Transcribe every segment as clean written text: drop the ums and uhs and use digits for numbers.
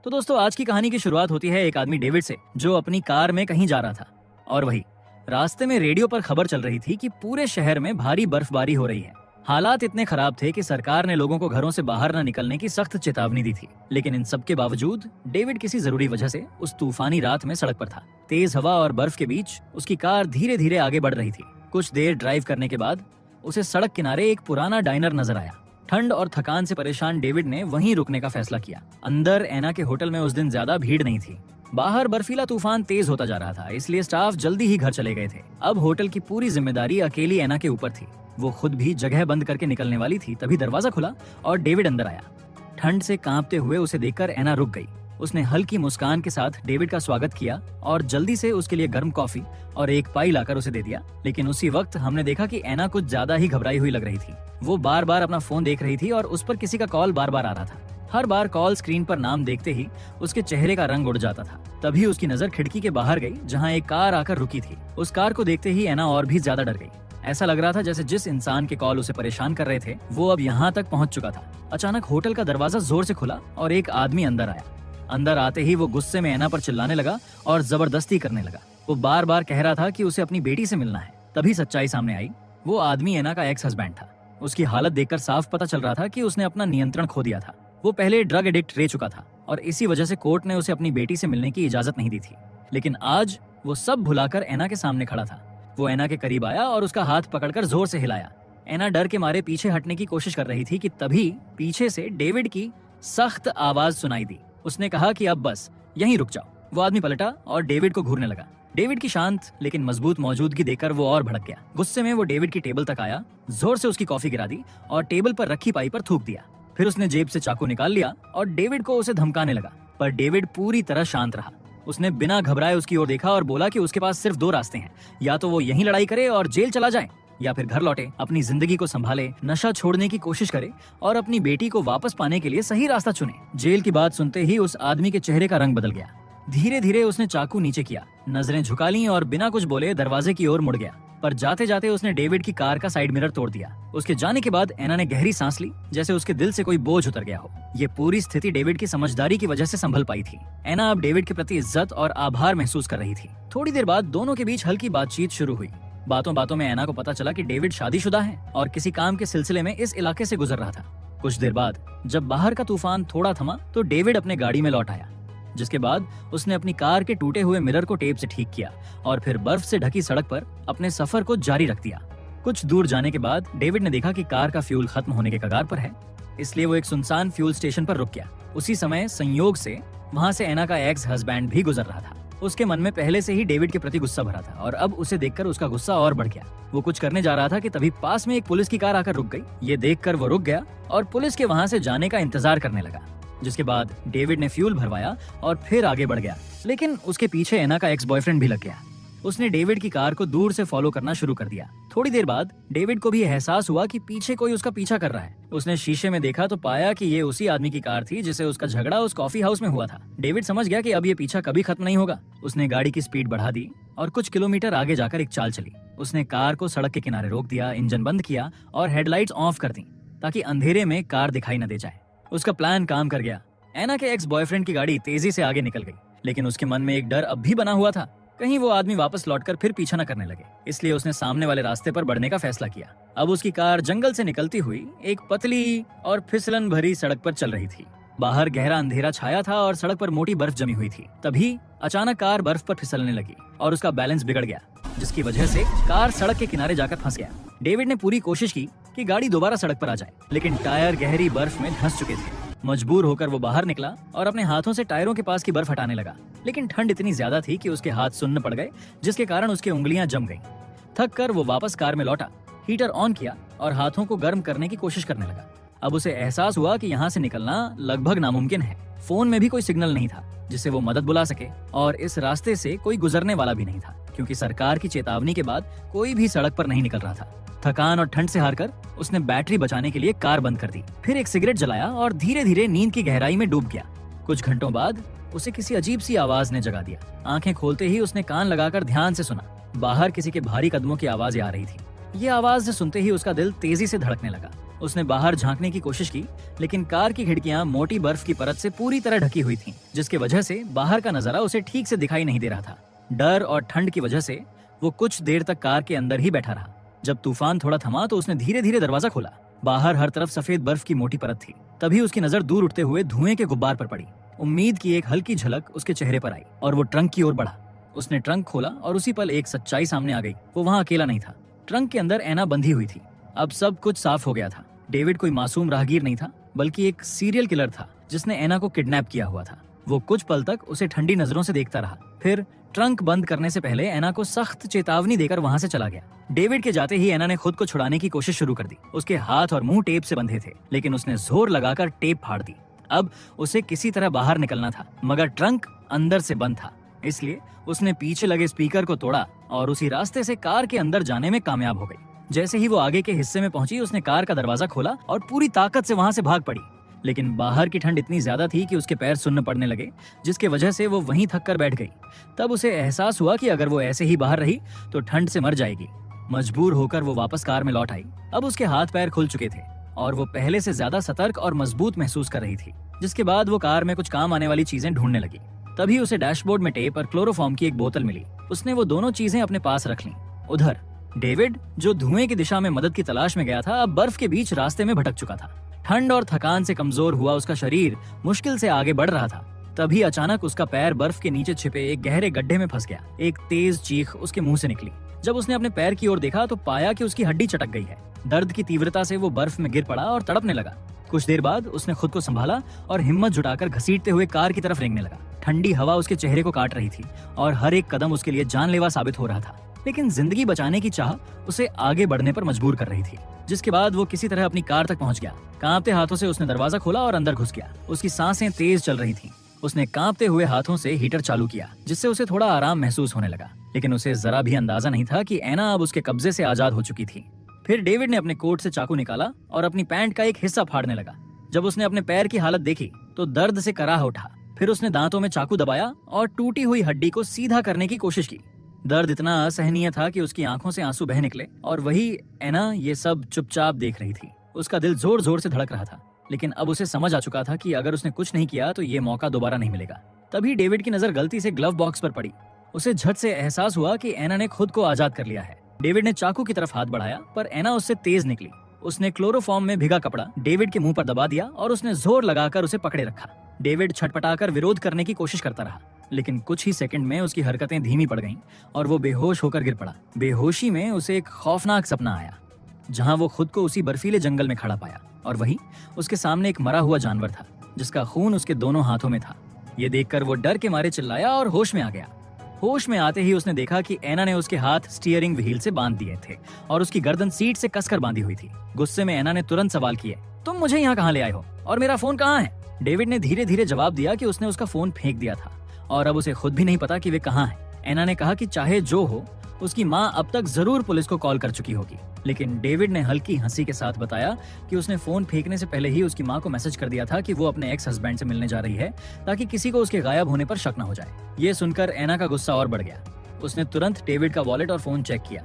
तो दोस्तों, आज की कहानी की शुरुआत होती है एक आदमी डेविड से, जो अपनी कार में कहीं जा रहा था। और वही रास्ते में रेडियो पर खबर चल रही थी कि पूरे शहर में भारी बर्फबारी हो रही है। हालात इतने खराब थे कि सरकार ने लोगों को घरों से बाहर न निकलने की सख्त चेतावनी दी थी। लेकिन इन सब के बावजूद डेविड किसी जरूरी वजह से उस तूफानी रात में सड़क पर था। तेज हवा और बर्फ के बीच उसकी कार धीरे धीरे आगे बढ़ रही थी। कुछ देर ड्राइव करने के बाद उसे सड़क किनारे एक पुराना डाइनर नजर आया। ठंड और थकान से परेशान डेविड ने वहीं रुकने का फैसला किया। अंदर एना के होटल में उस दिन ज्यादा भीड़ नहीं थी। बाहर बर्फीला तूफान तेज होता जा रहा था, इसलिए स्टाफ जल्दी ही घर चले गए थे। अब होटल की पूरी जिम्मेदारी अकेली एना के ऊपर थी। वो खुद भी जगह बंद करके निकलने वाली थी, तभी दरवाजा खुला और डेविड अंदर आया। ठंड से कांपते हुए उसे देखकर एना रुक गई। उसने हल्की मुस्कान के साथ डेविड का स्वागत किया और जल्दी से उसके लिए गर्म कॉफी और एक पाई लाकर उसे दे दिया। लेकिन उसी वक्त हमने देखा कि एना कुछ ज्यादा ही घबराई हुई लग रही थी। वो बार बार अपना फोन देख रही थी और उस पर किसी का कॉल बार बार आ रहा था। हर बार कॉल स्क्रीन पर नाम देखते ही उसके चेहरे का रंग उड़ जाता था। तभी उसकी नजर खिड़की के बाहर गई, जहाँ एक कार आकर रुकी थी। उस कार को देखते ही एना और भी ज्यादा डर गई। ऐसा लग रहा था जैसे जिस इंसान के कॉल उसे परेशान कर रहे थे वो अब यहाँ तक पहुँच चुका था। अचानक होटल का दरवाजा जोर से खुला और एक आदमी अंदर आया। अंदर आते ही वो गुस्से में एना पर चिल्लाने लगा और जबरदस्ती करने लगा। वो बार बार कह रहा था कि उसे अपनी बेटी से मिलना है। तभी सच्चाई सामने आई। वो आदमी एना का एक्स हस्बैंड था। उसकी हालत देखकर साफ पता चल रहा था कि उसने अपना नियंत्रण खो दिया था। वो पहले ड्रग एडिक्ट रह चुका था और इसी वजह से कोर्ट ने उसे अपनी बेटी से मिलने की इजाजत नहीं दी थी। लेकिन आज वो सब भुलाकर एना के सामने खड़ा था। वो एना के करीब आया और उसका हाथ पकड़कर जोर से हिलाया। एना डर के मारे पीछे हटने की कोशिश कर रही थी कि तभी पीछे से डेविड की सख्त आवाज सुनाई दी। उसने कहा कि अब बस यहीं रुक जाओ। वो आदमी पलटा और डेविड को घूरने लगा। डेविड की शांत लेकिन मजबूत मौजूदगी देखकर वो और भड़क गया। गुस्से में वो डेविड की टेबल तक आया, जोर से उसकी कॉफी गिरा दी और टेबल पर रखी पाई पर थूक दिया। फिर उसने जेब से चाकू निकाल लिया और डेविड को उसे धमकाने लगा। पर डेविड पूरी तरह शांत रहा। उसने बिना घबराए उसकी ओर देखा और बोला कि उसके पास सिर्फ दो रास्ते हैं, या तो वो यहीं लड़ाई करे और जेल चला जाए, या फिर घर लौटे, अपनी जिंदगी को संभाले, नशा छोड़ने की कोशिश करे और अपनी बेटी को वापस पाने के लिए सही रास्ता चुने। जेल की बात सुनते ही उस आदमी के चेहरे का रंग बदल गया। धीरे धीरे उसने चाकू नीचे किया, नजरें झुका लीं और बिना कुछ बोले दरवाजे की ओर मुड़ गया। पर जाते जाते उसने डेविड की कार का साइड मिरर तोड़ दिया। उसके जाने के बाद एना ने गहरी सांस ली, जैसे उसके दिल से कोई बोझ उतर गया हो। ये पूरी स्थिति डेविड की समझदारी की वजह से संभल पाई थी। एना अब डेविड के प्रति इज्जत और आभार महसूस कर रही थी। थोड़ी देर बाद दोनों के बीच हल्की बातचीत शुरू हुई। बातों बातों में एना को पता चला कि डेविड शादीशुदा है और किसी काम के सिलसिले में इस इलाके से गुजर रहा था। कुछ देर बाद जब बाहर का तूफान थोड़ा थमा तो डेविड अपने गाड़ी में लौट आया, जिसके बाद उसने अपनी कार के टूटे हुए मिरर को टेप से ठीक किया और फिर बर्फ से ढकी सड़क पर अपने सफर को जारी रख दिया। कुछ दूर जाने के बाद डेविड ने देखा कि कार का फ्यूल खत्म होने के कगार पर है, इसलिए वो एक सुनसान फ्यूल स्टेशन पर रुक गया। उसी समय संयोग से वहाँ से एना का एक्स हस्बैंड भी गुजर रहा था। उसके मन में पहले से ही डेविड के प्रति गुस्सा भरा था और अब उसे देखकर उसका गुस्सा और बढ़ गया। वो कुछ करने जा रहा था कि तभी पास में एक पुलिस की कार आकर रुक गई। ये देखकर वो रुक गया और पुलिस के वहाँ से जाने का इंतजार करने लगा। जिसके बाद डेविड ने फ्यूल भरवाया और फिर आगे बढ़ गया। लेकिन उसके पीछे एना का एक्स बॉयफ्रेंड भी लग गया। उसने डेविड की कार को दूर से फॉलो करना शुरू कर दिया। थोड़ी देर बाद डेविड को भी एहसास हुआ कि पीछे कोई उसका पीछा कर रहा है। उसने शीशे में देखा तो पाया कि ये उसी आदमी की कार थी जिसे उसका झगड़ा उस कॉफी हाउस में हुआ था। डेविड समझ गया कि अब ये पीछा कभी खत्म नहीं होगा। उसने गाड़ी की स्पीड बढ़ा दी और कुछ किलोमीटर आगे जाकर एक चाल चली। उसने कार को सड़क के किनारे रोक दिया, इंजन बंद किया और हेडलाइट्स ऑफ कर दी ताकि अंधेरे में कार दिखाई न दे जाए। उसका प्लान काम कर गया। एना के एक्स बॉयफ्रेंड की गाड़ी तेजी से आगे निकल गई, लेकिन उसके मन में एक डर अब भी बना हुआ था, कहीं वो आदमी वापस लौटकर फिर पीछा न करने लगे। इसलिए उसने सामने वाले रास्ते पर बढ़ने का फैसला किया। अब उसकी कार जंगल से निकलती हुई एक पतली और फिसलन भरी सड़क पर चल रही थी। बाहर गहरा अंधेरा छाया था और सड़क पर मोटी बर्फ जमी हुई थी। तभी अचानक कार बर्फ पर फिसलने लगी और उसका बैलेंस बिगड़ गया, जिसकी वजह से कार सड़क के किनारे जाकर फंस गया। डेविड ने पूरी कोशिश की कि गाड़ी दोबारा सड़क पर आ जाए, लेकिन टायर गहरी बर्फ में धंस चुके थे। मजबूर होकर वो बाहर निकला और अपने हाथों से टायरों के पास की बर्फ हटाने लगा। लेकिन ठंड इतनी ज्यादा थी कि उसके हाथ सुन्न पड़ गए, जिसके कारण उसकी उंगलियां जम गईं। थक कर वो वापस कार में लौटा, हीटर ऑन किया और हाथों को गर्म करने की कोशिश करने लगा। अब उसे एहसास हुआ कि यहाँ से निकलना लगभग नामुमकिन है। फोन में भी कोई सिग्नल नहीं था जिससे वो मदद बुला सके और इस रास्ते से कोई गुजरने वाला भी नहीं था, क्योंकि सरकार की चेतावनी के बाद कोई भी सड़क पर नहीं निकल रहा था। थकान और ठंड से हारकर उसने बैटरी बचाने के लिए कार बंद कर दी, फिर एक सिगरेट जलाया और धीरे धीरे नींद की गहराई में डूब गया। कुछ घंटों बाद उसे किसी अजीब सी आवाज ने जगा दिया। आंखें खोलते ही उसने कान लगाकर ध्यान से सुना। बाहर किसी के भारी कदमों की आवाजें आ रही थी। ये आवाज सुनते ही उसका दिल तेजी से धड़कने लगा। उसने बाहर झांकने की कोशिश की, लेकिन कार की खिड़कियां मोटी बर्फ की परत से पूरी तरह ढकी हुई थीं, जिसकी वजह से बाहर का नजारा उसे ठीक से दिखाई नहीं दे रहा था। डर और ठंड की वजह से वो कुछ देर तक कार के अंदर ही बैठा रहा। जब तूफान थोड़ा थमा तो उसने धीरे धीरे दरवाजा खोला। बाहर हर तरफ सफेद बर्फ की मोटी परत थी। तभी उसकी नजर दूर उठते हुए धुएं के गुब्बार पर पड़ी। उम्मीद की एक हल्की झलक उसके चेहरे पर आई और वो ट्रंक की ओर बढ़ा। उसने ट्रंक खोला और उसी पल एक सच्चाई सामने आ गई। वो वहां अकेला नहीं था। ट्रंक के अंदर एना बंधी हुई थी। अब सब कुछ साफ हो गया था। डेविड कोई मासूम राहगीर नहीं था, बल्कि एक सीरियल किलर था जिसने एना को किडनैप किया हुआ था। वो कुछ पल तक उसे ठंडी नजरों से देखता रहा, फिर ट्रंक बंद करने से पहले एना को सख्त चेतावनी देकर वहां से चला गया। डेविड के जाते ही एना ने खुद को छुड़ाने की कोशिश शुरू कर दी। उसके हाथ और मुंह टेप से बंधे थे, लेकिन उसने जोर लगाकर टेप फाड़ दी। अब उसे किसी तरह बाहर निकलना था, मगर ट्रंक अंदर से बंद था। इसलिए उसने पीछे लगे स्पीकर को तोड़ा और उसी रास्ते से कार के अंदर जाने में कामयाब हो गई। जैसे ही वो आगे के हिस्से में पहुंची, उसने कार का दरवाजा खोला और पूरी ताकत से वहां से भाग पड़ी। लेकिन बाहर की ठंड इतनी ज्यादा थी कि उसके पैर सुन्न पड़ने लगे, जिसके वजह से वो वहीं थक कर बैठ गई। तब उसे एहसास हुआ कि अगर वो ऐसे ही बाहर रही तो ठंड से मर जाएगी। मजबूर होकर वो वापस कार में लौट आई। अब उसके हाथ पैर खुल चुके थे और वो पहले से ज्यादा सतर्क और मजबूत महसूस कर रही थी। जिसके बाद वो कार में कुछ काम आने वाली चीजें ढूंढने लगी। तभी उसे डैशबोर्ड में टेप और क्लोरोफॉर्म की एक बोतल मिली। उसने वो दोनों चीजें अपने पास रख लीं। उधर डेविड, जो धुएं की दिशा में मदद की तलाश में गया था, अब बर्फ के बीच रास्ते में भटक चुका था। ठंड और थकान से कमजोर हुआ उसका शरीर मुश्किल से आगे बढ़ रहा था। तभी अचानक उसका पैर बर्फ के नीचे छिपे एक गहरे गड्ढे में फंस गया। एक तेज चीख उसके मुंह से निकली। जब उसने अपने पैर की ओर देखा तो पाया कि उसकी हड्डी चटक गई है। दर्द की तीव्रता से वो बर्फ में गिर पड़ा और तड़पने लगा। कुछ देर बाद उसने खुद को संभाला और हिम्मत जुटाकर घसीटते हुए कार की तरफ रेंगने लगा। ठंडी हवा उसके चेहरे को काट रही थी और हर एक कदम उसके लिए जानलेवा साबित हो रहा था। लेकिन जिंदगी बचाने की चाह उसे आगे बढ़ने पर मजबूर कर रही थी। जिसके बाद वो किसी तरह अपनी कार तक पहुंच गया। कांपते हाथों से उसने दरवाजा खोला और अंदर घुस गया। उसकी सांसें तेज चल रही थीं। उसने कांपते हुए हाथों से हीटर चालू किया, जिससे उसे थोड़ा आराम महसूस होने लगा। लेकिन उसे जरा भी अंदाजा नहीं था कि एना अब उसके कब्जे से आजाद हो चुकी थी। फिर डेविड ने अपने कोट से चाकू निकाला और अपनी पैंट का एक हिस्सा फाड़ने लगा। जब उसने अपने पैर की हालत देखी तो दर्द से कराह उठा। फिर उसने दांतों में चाकू दबाया और टूटी हुई हड्डी को सीधा करने की कोशिश की। दर्द इतना असहनीय था कि उसकी आंखों से आंसू बह निकले और वही एना ये सब चुपचाप देख रही थी। उसका दिल जोर जोर से धड़क रहा था, लेकिन अब उसे समझ आ चुका था कि अगर उसने कुछ नहीं किया तो ये मौका दोबारा नहीं मिलेगा। तभी डेविड की नजर गलती से ग्लव बॉक्स पर पड़ी। उसे झट से एहसास हुआ कि एना ने खुद को आजाद कर लिया है। डेविड ने चाकू की तरफ हाथ बढ़ाया, पर एना उससे तेज निकली। उसने क्लोरोफॉर्म में भिगा कपड़ा डेविड के मुंह पर दबा दिया और उसने जोर लगाकर उसे पकड़े रखा। डेविड छटपटाकर विरोध करने की कोशिश करता रहा, लेकिन कुछ ही सेकंड में उसकी हरकतें धीमी पड़ गईं और वो बेहोश होकर गिर पड़ा। बेहोशी में उसे एक खौफनाक सपना आया, जहां वो खुद को उसी बर्फीले जंगल में खड़ा पाया और वहीं उसके सामने एक मरा हुआ जानवर था, जिसका खून उसके दोनों हाथों में था। ये देखकर वो डर के मारे चिल्लाया और होश में आ गया। होश में आते ही उसने देखा कि एना ने उसके हाथ स्टीयरिंग व्हील से बांध दिए थे और उसकी गर्दन सीट से कसकर बांधी हुई थी। गुस्से में एना ने तुरंत सवाल किए, तुम मुझे यहाँ कहाँ ले आए हो और मेरा फोन कहाँ है? डेविड ने धीरे धीरे जवाब दिया कि उसने उसका फोन फेंक दिया था और अब उसे खुद भी नहीं पता कि वे कहाँ है। एना ने कहा कि चाहे जो हो, उसकी माँ अब तक जरूर पुलिस को कॉल कर चुकी होगी। लेकिन डेविड ने हल्की हंसी के साथ बताया कि उसने फोन फेंकने से पहले ही उसकी माँ को मैसेज कर दिया था कि वो अपने एक्स हस्बैंड से मिलने जा रही है, ताकि किसी को उसके गायब होने पर शक न हो जाए। ये सुनकर एना का गुस्सा और बढ़ गया। उसने तुरंत डेविड का वॉलेट और फोन चेक किया।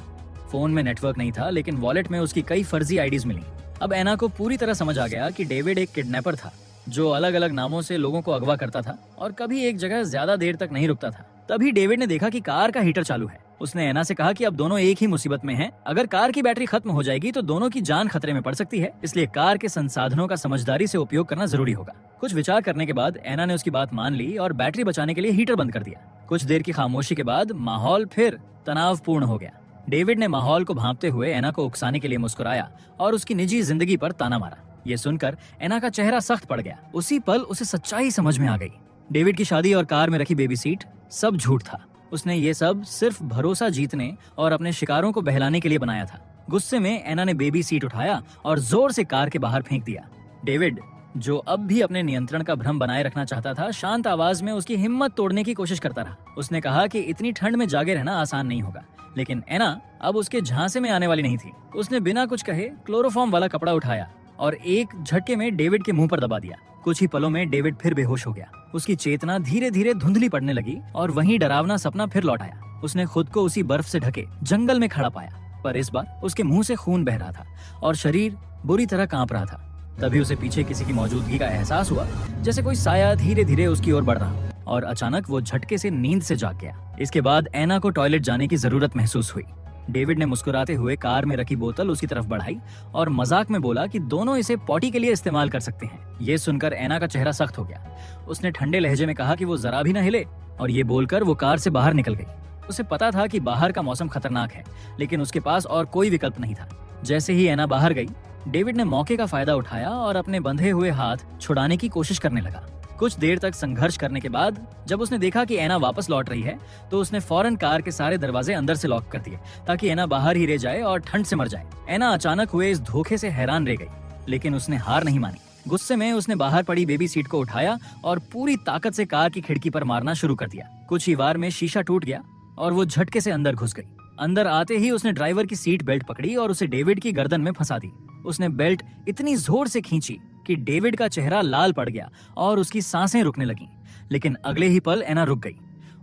फोन में नेटवर्क नहीं था, लेकिन वॉलेट में उसकी कई फर्जी आईडीज मिली। अब एना को पूरी तरह समझ आ गया कि डेविड एक किडनैपर था, जो अलग अलग नामों से लोगों को अगवा करता था और कभी एक जगह ज्यादा देर तक नहीं रुकता था। तभी डेविड ने देखा कि कार का हीटर चालू है। उसने एना से कहा कि अब दोनों एक ही मुसीबत में हैं। अगर कार की बैटरी खत्म हो जाएगी तो दोनों की जान खतरे में पड़ सकती है, इसलिए कार के संसाधनों का समझदारी से उपयोग करना जरूरी होगा। कुछ विचार करने के बाद एना ने उसकी बात मान ली और बैटरी बचाने के लिए हीटर बंद कर दिया। कुछ देर की खामोशी के बाद माहौल फिर तनावपूर्ण हो गया। डेविड ने माहौल को भांपते हुए एना को उकसाने के लिए मुस्कुराया और उसकी निजी जिंदगी पर ताना मारा। ये सुनकर एना का चेहरा सख्त पड़ गया। उसी पल उसे सच्चाई समझ में आ गई। डेविड की शादी और कार में रखी बेबी सीट सब झूठ था। उसने ये सब सिर्फ भरोसा जीतने और अपने शिकारों को बहलाने के लिए बनाया था। गुस्से में एना ने बेबी सीट उठाया और जोर से कार के बाहर फेंक दिया। डेविड, जो अब भी अपने नियंत्रण का भ्रम बनाए रखना चाहता था, शांत आवाज में उसकी हिम्मत तोड़ने की कोशिश करता रहा। उसने कहा कि इतनी ठंड में जागे रहना आसान नहीं होगा, लेकिन एना अब उसके झांसे में आने वाली नहीं थी। उसने बिना कुछ कहे क्लोरोफॉर्म वाला कपड़ा उठाया और एक झटके में डेविड के मुंह पर दबा दिया। कुछ ही पलों में डेविड फिर बेहोश हो गया। उसकी चेतना धीरे धीरे धुंधली पड़ने लगी और वहीं डरावना सपना फिर लौट आया। उसने खुद को उसी बर्फ से ढके जंगल में खड़ा पाया, पर इस बार उसके मुंह से खून बह रहा था और शरीर बुरी तरह कांप रहा था। तभी उसे पीछे किसी की मौजूदगी का एहसास हुआ, जैसे कोई साया धीरे धीरे उसकी ओर बढ़ रहा, और अचानक वो झटके से नींद से जाग गया। इसके बाद एना को टॉयलेट जाने की जरूरत महसूस हुई। डेविड ने मुस्कुराते हुए कार में रखी बोतल उसकी तरफ बढ़ाई और मजाक में बोला कि दोनों इसे पॉटी के लिए इस्तेमाल कर सकते हैं। ये सुनकर एना का चेहरा सख्त हो गया। उसने ठंडे लहजे में कहा कि वो जरा भी न हिले, और ये बोलकर वो कार से बाहर निकल गई। उसे पता था कि बाहर का मौसम खतरनाक है, लेकिन उसके पास और कोई विकल्प नहीं था। जैसे ही एना बाहर गई, डेविड ने मौके का फायदा उठाया और अपने बंधे हुए हाथ छुड़ाने की कोशिश करने लगा। कुछ देर तक संघर्ष करने के बाद जब उसने देखा कि एना वापस लौट रही है, तो उसने फौरन कार के सारे दरवाजे अंदर से लॉक कर दिए ताकि एना बाहर ही रह जाए और ठंड से मर जाए। एना अचानक हुए इस धोखे से हैरान रह गई, लेकिन उसने हार नहीं मानी। गुस्से में उसने बाहर पड़ी बेबी सीट को उठाया और पूरी ताकत से कार की खिड़की पर मारना शुरू कर दिया। कुछ ही वार में शीशा टूट गया और वो झटके से अंदर घुस गई। अंदर आते ही उसने ड्राइवर की सीट बेल्ट पकड़ी और उसे डेविड की गर्दन में फंसा दी। उसने बेल्ट इतनी जोर से खींची कि डेविड का चेहरा लाल पड़ गया और उसकी सांसें रुकने लगीं। लेकिन अगले ही पल एना रुक गई।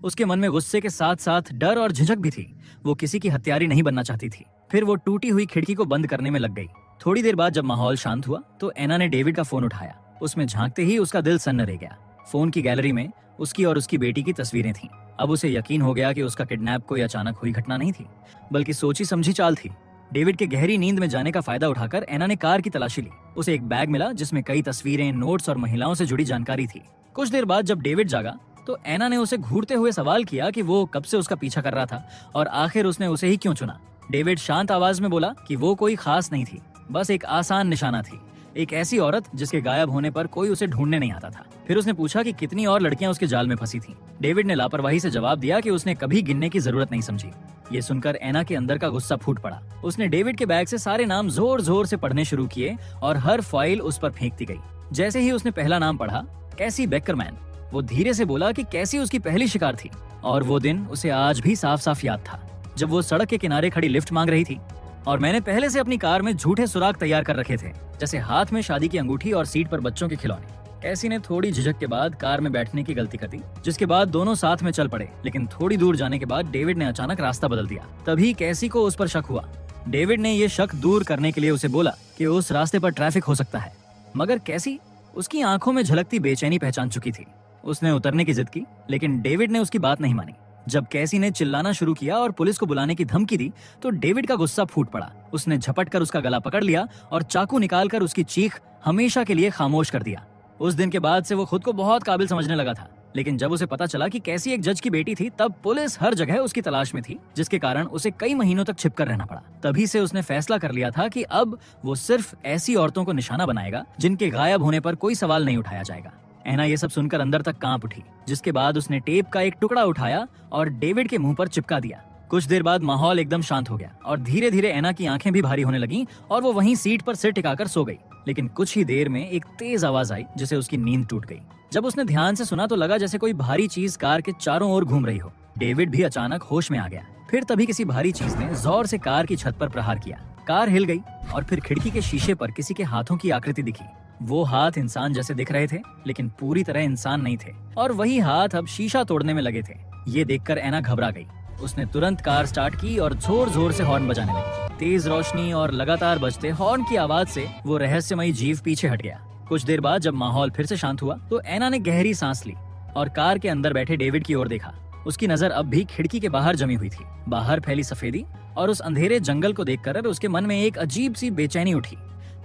उसके मन में गुस्से के साथ साथ डर और झिझक भी थी। वो किसी की हत्यारी नहीं बनना चाहती थी। फिर वो टूटी हुई खिड़की को बंद करने में लग गई। थोड़ी देर बाद जब माहौल शांत हुआ तो एना ने डेविड का फोन उठाया। उसमें झांकते ही उसका दिल सन्न रह गया। फोन की गैलरी में उसकी और उसकी बेटी की तस्वीरें थीं। अब उसे यकीन हो गया कि उसका किडनैप कोई अचानक हुई घटना नहीं थी, बल्कि सोची समझी चाल थी। डेविड के गहरी नींद में जाने का फायदा उठाकर एना ने कार की तलाशी ली। उसे एक बैग मिला जिसमें कई तस्वीरें, नोट्स और महिलाओं से जुड़ी जानकारी थी। कुछ देर बाद जब डेविड जागा तो एना ने उसे घूरते हुए सवाल किया कि वो कब से उसका पीछा कर रहा था और आखिर उसने उसे ही क्यों चुना। डेविड शांत आवाज में बोला कि वो कोई खास नहीं थी, बस एक आसान निशाना थी, एक ऐसी औरत जिसके गायब होने पर कोई उसे ढूंढने नहीं आता था। फिर उसने पूछा कि कितनी और लड़कियां उसके जाल में फंसी थीं। डेविड ने लापरवाही से जवाब दिया कि उसने कभी गिनने की जरूरत नहीं समझी। ये सुनकर एना के अंदर का गुस्सा फूट पड़ा। उसने डेविड के बैग से सारे नाम जोर जोर से पढ़ने शुरू किए और हर फाइल उस पर फेंकती गई। जैसे ही उसने पहला नाम पढ़ा, कैसी बेकरमैन, वो धीरे से बोला कि कैसी उसकी पहली शिकार थी। और वो दिन उसे आज भी साफ साफ याद था, जब वो सड़क के किनारे खड़ी लिफ्ट मांग रही थी और मैंने पहले से अपनी कार में झूठे सुराग तैयार कर रखे थे, जैसे हाथ में शादी की अंगूठी और सीट पर बच्चों के खिलौने। कैसी ने थोड़ी झिझक के बाद कार में बैठने की गलती कर दी, जिसके बाद दोनों साथ में चल पड़े। लेकिन थोड़ी दूर जाने के बाद डेविड ने अचानक रास्ता बदल दिया। तभी कैसी को उस पर शक हुआ। डेविड ने ये शक दूर करने के लिए उसे बोला कि उस रास्ते पर ट्रैफिक हो सकता है, मगर कैसी उसकी आंखों में झलकती बेचैनी पहचान चुकी थी। उसने उतरने की जिद की, लेकिन डेविड ने उसकी बात नहीं मानी। जब कैसी ने चिल्लाना शुरू किया और पुलिस को बुलाने की धमकी दी तो डेविड का गुस्सा फूट पड़ा। उसने झपट कर उसका गला पकड़ लिया और चाकू निकालकर उसकी चीख हमेशा के लिए खामोश कर दिया। उस दिन के बाद से वो खुद को बहुत काबिल समझने लगा था, लेकिन जब उसे पता चला कि कैसी एक जज की बेटी थी, तब पुलिस हर जगह उसकी तलाश में थी, जिसके कारण उसे कई महीनों तक छिपकर रहना पड़ा। तभी से उसने फैसला कर लिया था कि अब वो सिर्फ ऐसी औरतों को निशाना बनाएगा जिनके गायब होने पर कोई सवाल नहीं उठाया जाएगा। एना ये सब सुनकर अंदर तक कांप उठी, जिसके बाद उसने टेप का एक टुकड़ा उठाया और डेविड के मुंह पर चिपका दिया। कुछ देर बाद माहौल एकदम शांत हो गया और धीरे धीरे एना की आंखें भी भारी होने लगीं और वो वहीं सीट पर सिर टिकाकर सो गई। लेकिन कुछ ही देर में एक तेज आवाज आई जिससे उसकी नींद टूट गई। जब उसने ध्यान से सुना तो लगा जैसे कोई भारी चीज कार के चारों ओर घूम रही हो। डेविड भी अचानक होश में आ गया। फिर तभी किसी भारी चीज ने जोर से कार की छत पर प्रहार किया। कार हिल गई और फिर खिड़की के शीशे पर किसी के हाथों की आकृति दिखी। वो हाथ इंसान जैसे दिख रहे थे, लेकिन पूरी तरह इंसान नहीं थे, और वही हाथ अब शीशा तोड़ने में लगे थे। ये देखकर एना घबरा गई। उसने तुरंत कार स्टार्ट की और जोर जोर से हॉर्न बजाने लगी। तेज रोशनी और लगातार बजते हॉर्न की आवाज से वो रहस्यमयी जीव पीछे हट गया। कुछ देर बाद जब माहौल फिर से शांत हुआ तो एना ने गहरी सांस ली और कार के अंदर बैठे डेविड की ओर देखा। उसकी नजर अब भी खिड़की के बाहर जमी हुई थी। बाहर फैली सफेदी और उस अंधेरे जंगल को देखकर उसके मन में एक अजीब सी बेचैनी उठी।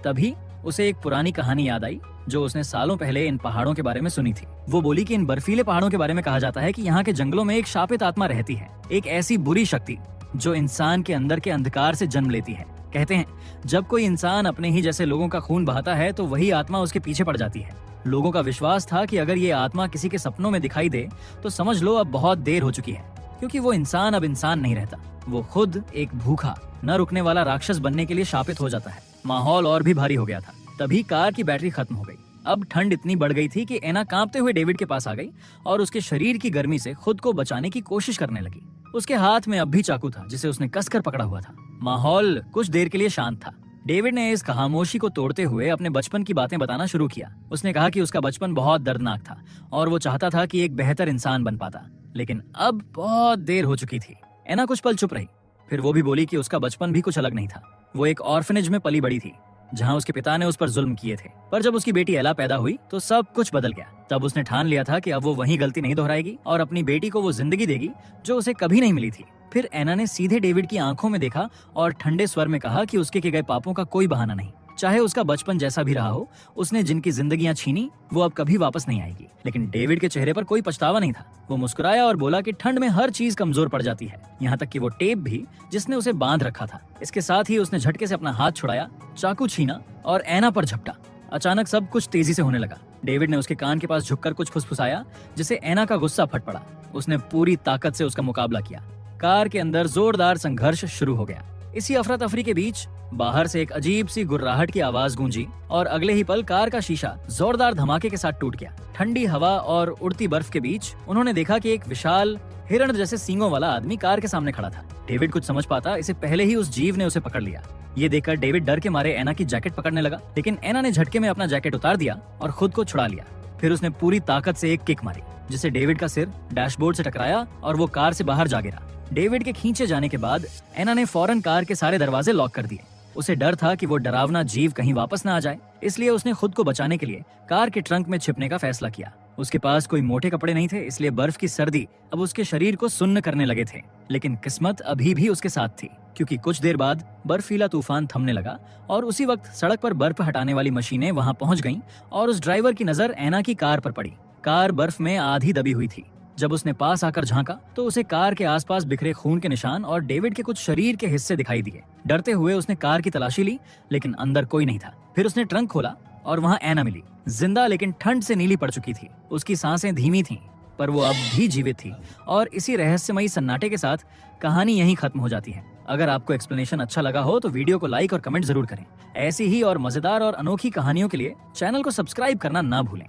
तभी उसे एक पुरानी कहानी याद आई जो उसने सालों पहले इन पहाड़ों के बारे में सुनी थी। वो बोली कि इन बर्फीले पहाड़ों के बारे में कहा जाता है कि यहाँ के जंगलों में एक शापित आत्मा रहती है, एक ऐसी बुरी शक्ति जो इंसान के अंदर के अंधकार से जन्म लेती है। कहते हैं जब कोई इंसान अपने ही जैसे लोगों का खून बहाता है तो वही आत्मा उसके पीछे पड़ जाती है। लोगों का विश्वास था कि अगर ये आत्मा किसी के सपनों में दिखाई दे तो समझ लो अब बहुत देर हो चुकी है, क्योंकि वो इंसान अब इंसान नहीं रहता। वो खुद एक भूखा न रुकने वाला राक्षस बनने के लिए शापित हो जाता है। माहौल और भी भारी हो गया था। तभी कार की बैटरी खत्म हो गई। अब ठंड इतनी बढ़ गई थी कि एना कांपते हुए डेविड के पास आ गई और उसके शरीर की गर्मी से खुद को बचाने की कोशिश करने लगी। उसके हाथ में अब भी चाकू था जिसे उसने कसकर पकड़ा हुआ था। माहौल कुछ देर के लिए शांत था। डेविड ने इस खामोशी को तोड़ते हुए अपने बचपन की बातें बताना शुरू किया। उसने कहा कि उसका बचपन बहुत दर्दनाक था और वो चाहता था कि एक बेहतर इंसान बन पाता, लेकिन अब बहुत देर हो चुकी थी। एना कुछ पल चुप रही, फिर वो भी बोली कि उसका बचपन भी कुछ अलग नहीं था। वो एक ऑर्फनेज में पली बड़ी थी, जहाँ उसके पिता ने उस पर जुल्म किए थे। पर जब उसकी बेटी एला पैदा हुई तो सब कुछ बदल गया। तब उसने ठान लिया था कि अब वो वही गलती नहीं दोहराएगी और अपनी बेटी को वो जिंदगी देगी जो उसे कभी नहीं मिली थी। फिर एना ने सीधे डेविड की आंखों में देखा और ठंडे स्वर में कहा कि उसके किए गए पापों का कोई बहाना नहीं। चाहे उसका बचपन जैसा भी रहा हो, उसने जिनकी जिंदगियां छीनी वो अब कभी वापस नहीं आएगी। लेकिन डेविड के चेहरे पर कोई पछतावा नहीं था। वो मुस्कुराया और बोला कि ठंड में हर चीज कमजोर पड़ जाती है, यहाँ तक कि वो टेप भी जिसने उसे बांध रखा था। इसके साथ ही उसने झटके से अपना हाथ छुड़ाया, चाकू छीना और एना पर झपटा। अचानक सब कुछ तेजी से होने लगा। डेविड ने उसके कान के पास झुककर कुछ फुसफुसाया, जिससे एना का गुस्सा फट पड़ा। उसने पूरी ताकत से उसका मुकाबला किया। कार के अंदर जोरदार संघर्ष शुरू हो गया। इसी अफरा तफरी के बीच बाहर से एक अजीब सी गुर्राहट की आवाज गूंजी और अगले ही पल कार का शीशा जोरदार धमाके के साथ टूट गया। ठंडी हवा और उड़ती बर्फ के बीच उन्होंने देखा कि एक विशाल हिरण जैसे सींगों वाला आदमी कार के सामने खड़ा था। डेविड कुछ समझ पाता इससे पहले ही उस जीव ने उसे पकड़ लिया। ये देखकर डेविड डर के मारे एना की जैकेट पकड़ने लगा, लेकिन एना ने झटके में अपना जैकेट उतार दिया और खुद को छुड़ा लिया। फिर उसने पूरी ताकत से एक किक मारी, जिससे डेविड का सिर डैशबोर्ड से टकराया और वो कार से बाहर जा गिरा। डेविड के खींचे जाने के बाद एना ने फौरन कार के सारे दरवाजे लॉक कर दिए। उसे डर था कि वो डरावना जीव कहीं वापस न आ जाए, इसलिए उसने खुद को बचाने के लिए कार के ट्रंक में छिपने का फैसला किया। उसके पास कोई मोटे कपड़े नहीं थे, इसलिए बर्फ की सर्दी अब उसके शरीर को सुन्न करने लगे थे। लेकिन किस्मत अभी भी उसके साथ थी, क्योंकि कुछ देर बाद बर्फीला तूफान थमने लगा और उसी वक्त सड़क पर बर्फ हटाने वाली मशीनें वहां पहुंच गईं और उस ड्राइवर की नजर एना की कार पर पड़ी। कार बर्फ में आधी दबी हुई थी। जब उसने पास आकर झांका तो उसे कार के आसपास बिखरे खून के निशान और डेविड के कुछ शरीर के हिस्से दिखाई दिए। डरते हुए उसने कार की तलाशी ली, लेकिन अंदर कोई नहीं था। फिर उसने ट्रंक खोला और वहां एना मिली, जिंदा लेकिन ठंड से नीली पड़ चुकी थी। उसकी सांसें धीमी थीं, पर वो अब भी जीवित थी। और इसी रहस्यमयी सन्नाटे के साथ कहानी यहीं खत्म हो जाती है। अगर आपको एक्सप्लेनेशन अच्छा लगा हो तो वीडियो को लाइक और कमेंट जरूर करें। ऐसी ही और मजेदार और अनोखी कहानियों के लिए चैनल को सब्सक्राइब करना ना भूलें।